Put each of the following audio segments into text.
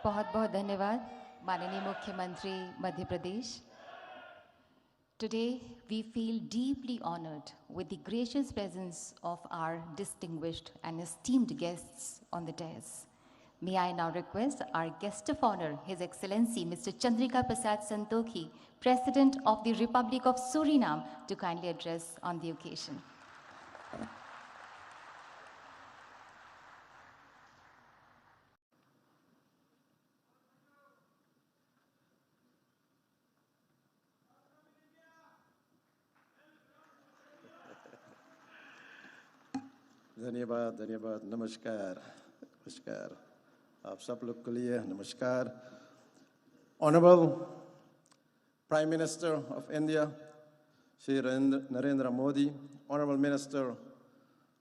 बहुत बहुत धन्यवाद माननीय मुख्यमंत्री Madhya Pradesh. Today we feel deeply honored with the gracious presence of our distinguished and esteemed guests on the dais. May I now request our guest of honor, His Excellency Mr. Chandrika Prasad Santokhi, President of the Republic of Suriname, to kindly address on the occasion. धन्यवाद धन्यवाद नमस्कार नमस्कार आप सब लोग के लिए नमस्कार. Honorable Prime Minister of India Shri Narendra Modi, Honorable Minister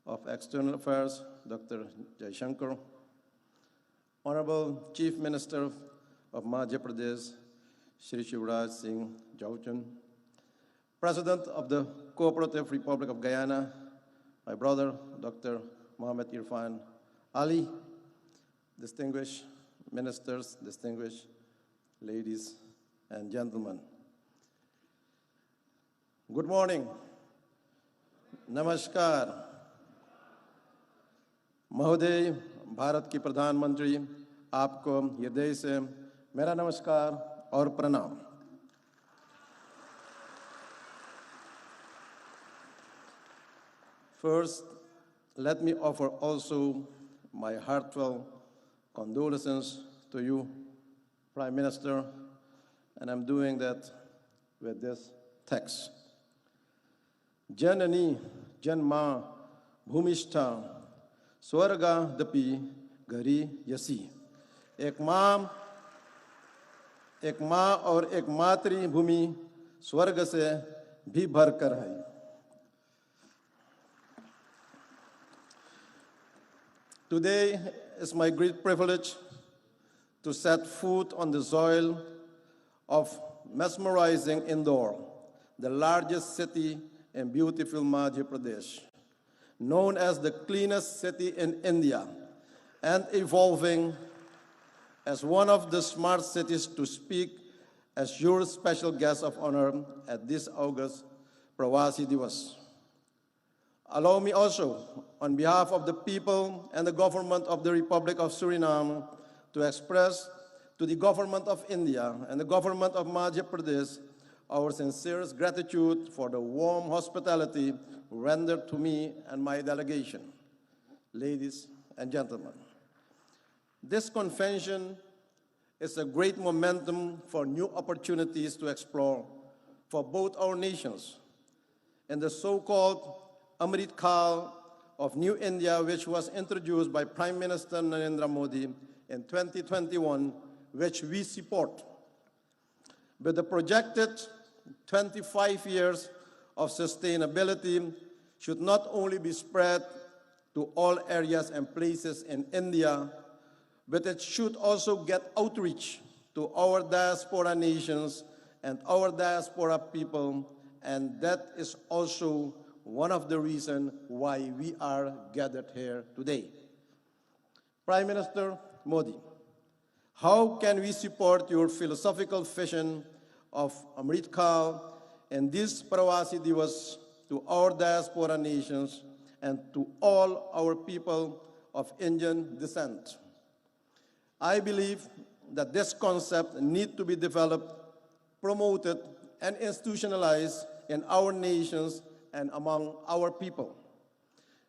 of External Affairs Dr. Jaishankar, Honorable Chief Minister of Madhya Pradesh Shri Shivraj Singh Chauhan, President of the Cooperative Republic of Guyana, my brother, Dr. Mohammed Irfan Ali, distinguished ministers, distinguished ladies and gentlemen. Good morning. Namaskar. महोदय, भारत की प्रधानमंत्री, आपको हृदय से मेरा नमस्कार और प्रणाम. First, let me offer also my heartfelt condolences to you, Prime Minister, and I'm doing that with this text. Janani Janma Bhumishta Swarga Dapi Gari Yasi. एक माँ और एक मातृभूमि स्वर्ग से भी भरकर है. Today is my great privilege to set foot on the soil of mesmerizing Indore, the largest city in beautiful Madhya Pradesh, known as the cleanest city in India and evolving as one of the smart cities to speak as your special guest of honor at this August Pravasi Divas. Allow me also, on behalf of the people and the government of the Republic of Suriname, to express to the government of India and the government of Madhya Pradesh our sincerest gratitude for the warm hospitality rendered to me and my delegation. Ladies and gentlemen, this convention is a great momentum for new opportunities to explore for both our nations. In the so-called Amrit Kal of New India, which was introduced by Prime Minister Narendra Modi in 2021, which we support. But the projected 25 years of sustainability should not only be spread to all areas and places in India, but it should also get outreach to our diaspora nations and our diaspora people, and that is also one of the reasons why we are gathered here today. Prime Minister Modi, how can we support your philosophical vision of Amrit Kal and this Pravasi Divas to our diaspora nations and to all our people of Indian descent? I believe that this concept needs to be developed, promoted, and institutionalized in our nations and among our people.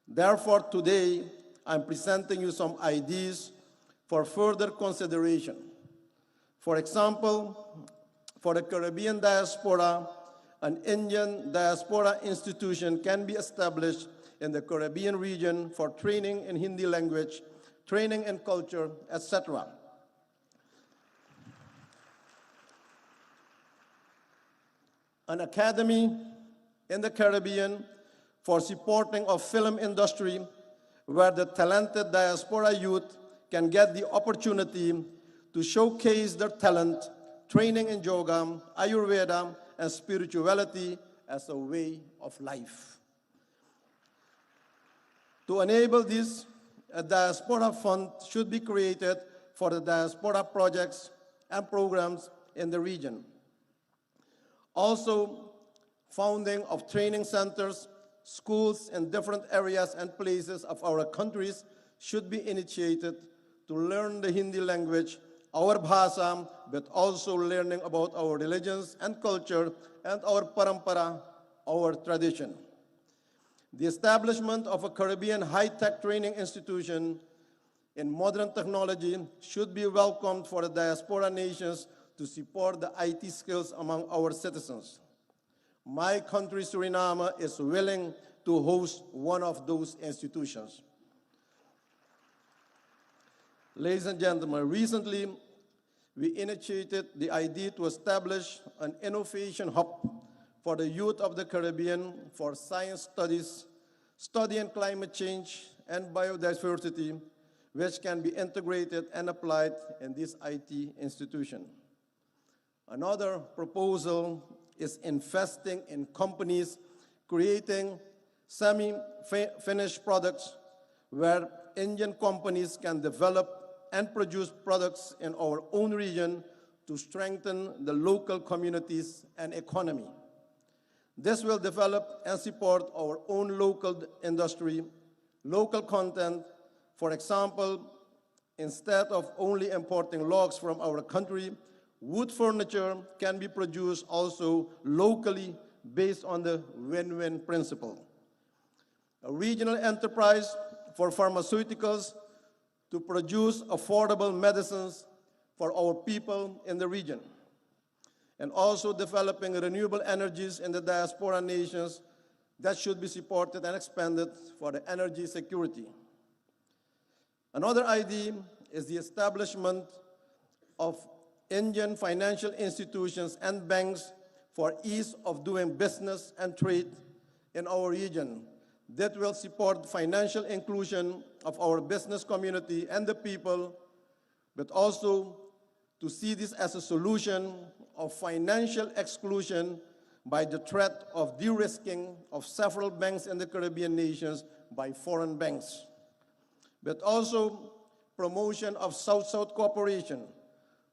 Therefore, today, I'm presenting you some ideas for further consideration. For example, for the Caribbean diaspora, an Indian diaspora institution can be established in the Caribbean region for training in Hindi language, training in culture, etc. An academy in the Caribbean for supporting of film industry, where the talented diaspora youth can get the opportunity to showcase their talent, training in yoga, Ayurveda, and spirituality as a way of life. To enable this, a diaspora fund should be created for the diaspora projects and programs in the region. Also, founding of training centers, schools in different areas and places of our countries should be initiated to learn the Hindi language, our bhasha, but also learning about our religions and culture and our parampara, our tradition. The establishment of a Caribbean high-tech training institution in modern technology should be welcomed for the diaspora nations to support the IT skills among our citizens. My country, Suriname, is willing to host one of those institutions. Ladies and gentlemen, recently we initiated the idea to establish an innovation hub for the youth of the Caribbean for science studies, studying climate change and biodiversity, which can be integrated and applied in this IT institution. Another proposal is investing in companies creating semi-finished products where Indian companies can develop and produce products in our own region to strengthen the local communities and economy. This will develop and support our own local industry, local content. For example, instead of only importing logs from our country, wood furniture can be produced also locally based on the win-win principle. A regional enterprise for pharmaceuticals to produce affordable medicines for our people in the region, and also developing renewable energies in the diaspora nations that should be supported and expanded for the energy security. Another idea is the establishment of Indian financial institutions and banks for ease of doing business and trade in our region that will support financial inclusion of our business community and the people, but also to see this as a solution of financial exclusion by the threat of de-risking of several banks in the Caribbean nations by foreign banks, but also promotion of South-South cooperation,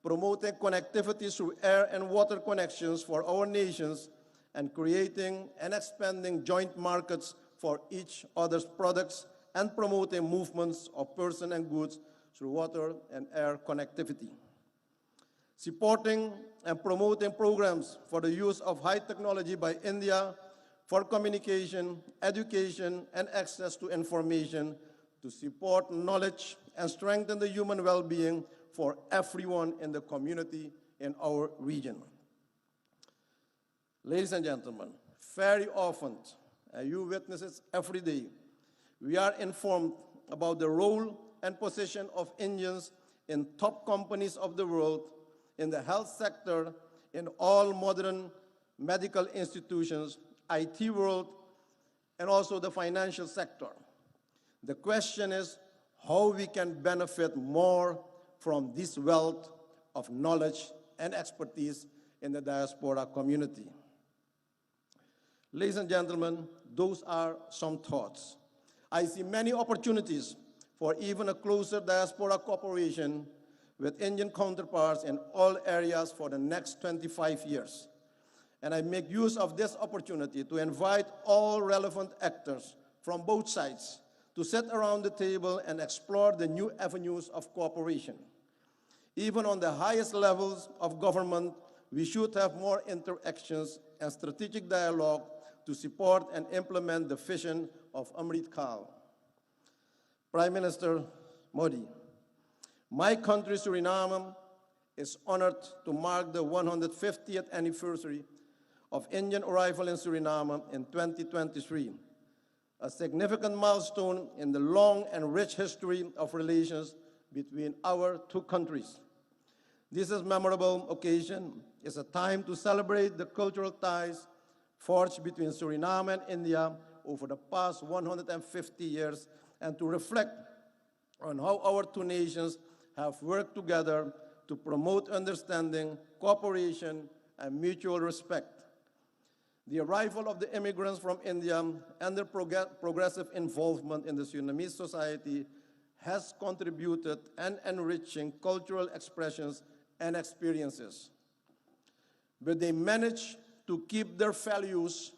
promoting connectivity through air and water connections for our nations, and creating and expanding joint markets for each other's products, and promoting movements of persons and goods through water and air connectivity. Supporting and promoting programs for the use of high technology by India for communication, education, and access to information to support knowledge and strengthen the human well-being for everyone in the community in our region. Ladies and gentlemen, very often, and you witness it every day, we are informed about the role and position of Indians in top companies of the world, in the health sector, in all modern medical institutions, IT world, and also the financial sector. The question is how we can benefit more from this wealth of knowledge and expertise in the diaspora community. Ladies and gentlemen, those are some thoughts. I see many opportunities for even a closer diaspora cooperation with Indian counterparts in all areas for the next 25 years. And I make use of this opportunity to invite all relevant actors from both sides to sit around the table and explore the new avenues of cooperation. Even on the highest levels of government, we should have more interactions and strategic dialogue to support and implement the vision of Amrit Kaal. Prime Minister Modi, my country, Suriname, is honored to mark the 150th anniversary of Indian arrival in Suriname in 2023, a significant milestone in the long and rich history of relations between our two countries. This is a memorable occasion. It's a time to celebrate the cultural ties forged between Suriname and India over the past 150 years and to reflect on how our two nations have worked together to promote understanding, cooperation, and mutual respect. The arrival of the immigrants from India and their progressive involvement in the Surinamese society has contributed and enriching cultural expressions and experiences. But they manage to keep their values,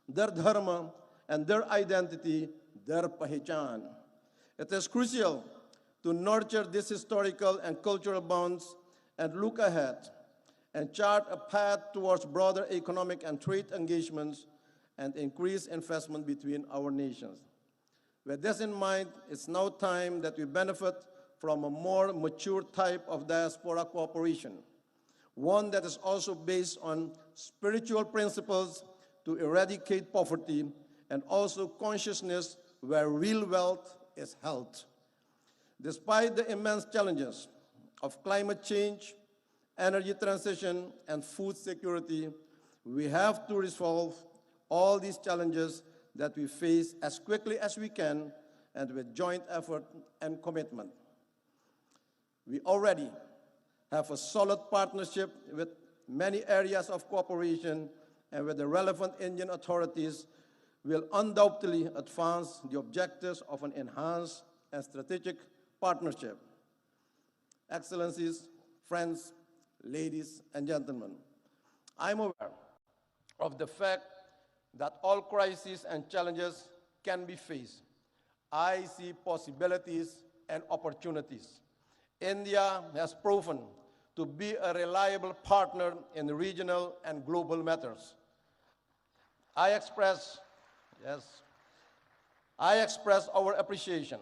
their dharma, and their identity, their pahichan. It is crucial to nurture these historical and cultural bonds and look ahead and chart a path towards broader economic and trade engagements and increased investment between our nations. With this in mind, it's now time that we benefit from a more mature type of diaspora cooperation, one that is also based on spiritual principles to eradicate poverty and also consciousness where real wealth is held. Despite the immense challenges of climate change, energy transition, and food security, we have to resolve all these challenges that we face as quickly as we can and with joint effort and commitment. We already have a solid partnership with many areas of cooperation, and with the relevant Indian authorities will undoubtedly advance the objectives of an enhanced and strategic partnership. Excellencies, friends, ladies and gentlemen, I'm aware of the fact that all crises and challenges can be faced. I see possibilities and opportunities. India has proven to be a reliable partner in regional and global matters. I express our appreciation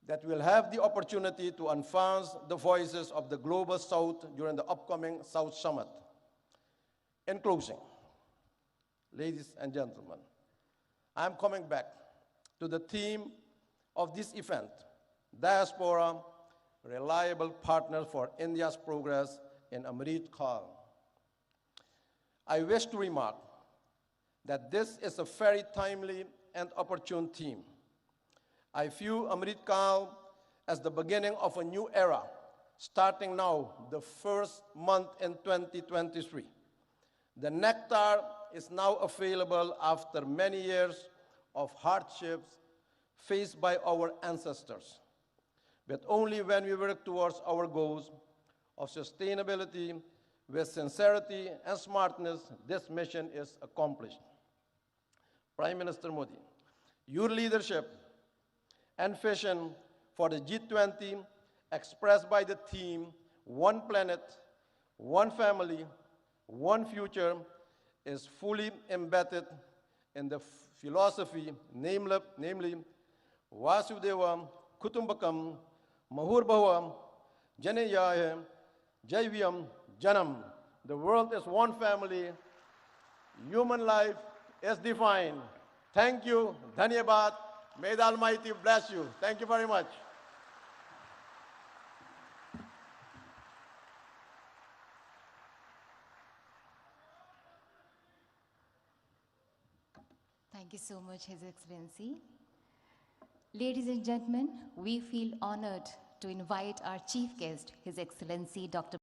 that we'll have the opportunity to advance the voices of the Global South during the upcoming South Summit. In closing, ladies and gentlemen, I'm coming back to the theme of this event, Diaspora, Reliable Partner for India's Progress in Amrit Kaal. I wish to remark that this is a very timely and opportune theme. I view Amrit Kaal as the beginning of a new era, starting now, the first month in 2023. The nectar is now available after many years of hardships faced by our ancestors. But only when we work towards our goals of sustainability with sincerity and smartness, this mission is accomplished. Prime Minister Modi, your leadership and vision for the G20 expressed by the theme, One Planet, One Family, One Future, is fully embedded in the philosophy, namely Vasudeva Kutumbakam Mahurbhava Janeyaya Jaivyam Janam. The world is one family. Human life is defined. Thank you. Dhanyabad. May the Almighty bless you. Thank you very much. Thank you so much, His Excellency. Ladies and gentlemen, we feel honored to invite our chief guest, His Excellency Dr.